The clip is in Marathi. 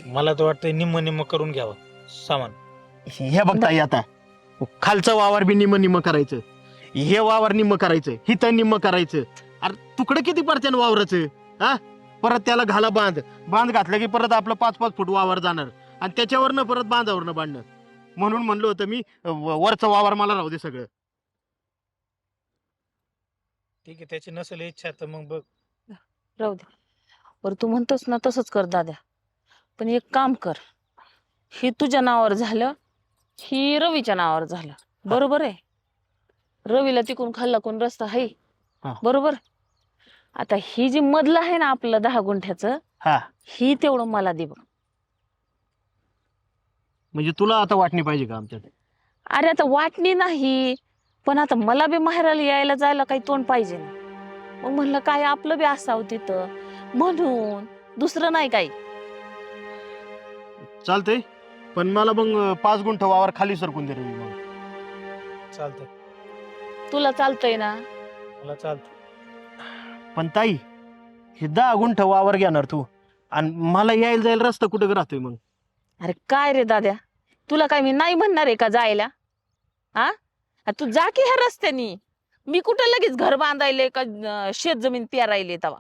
मला तर वाटतंय निम्म निम्म करून घ्यावं सामान. हे बघताय आता खालचं वावर बी निम्म निम्म करायचं, हे वावर निम्म करायचं, हिथं निम्म करायचं. अरे तुकडं किती पडते ना वावराचं? हा, परत त्याला घाला बांध, बांध घातलं की परत आपलं 5-5 फूट वावर जाणार आणि त्याच्यावरनं परत बांधावरनं बांधणं. म्हणून म्हणलं होतं मी वरचं वावर मला राहू दे सगळं. ठीक आहे, त्याची नसेल इच्छा तर मग बघ. राहू दे. बरं तू म्हणतोस ना तसंच कर दाद्या. पण एक काम कर, ही तुझ्या नावावर झालं, ही रवीच्या नावावर झालं, बरोबर आहे? रवीला तिकून खाल्ला कोण रस्ता आहे, हा. बरोबर. आता ही जी मधलं आहे ना आपलं 10 गुंठ्याचं, हा, ही तेवढं मला दे बघ. म्हणजे तुला आता वाटणी पाहिजे का आमच्यात? अरे आता वाटणी नाही, पण आता मला बी माहेराला यायला जायला काही तोंड पाहिजे ना. मग म्हणलं काय आपलं बी असावं तिथं, म्हणून दुसरं नाही काही. चालतंय, पण मला मग 5 गुंठ वावर खाली सरकून दे रे मग. चालतंय, तुला चालतंय ना? मला चालतं. पण ताई, हे 10 गुंठ वावर घेणार तू आणि मला यायला जायला रस्ता कुठं राहतोय मग? अरे काय रे दाद्या, तुला काय मी नाही म्हणणार आहे का जायला? हा, तू जा की ह्या रस्त्यानी. मी कुठं लगेच घर बांधायले का शेत जमीन पेरायले तवा.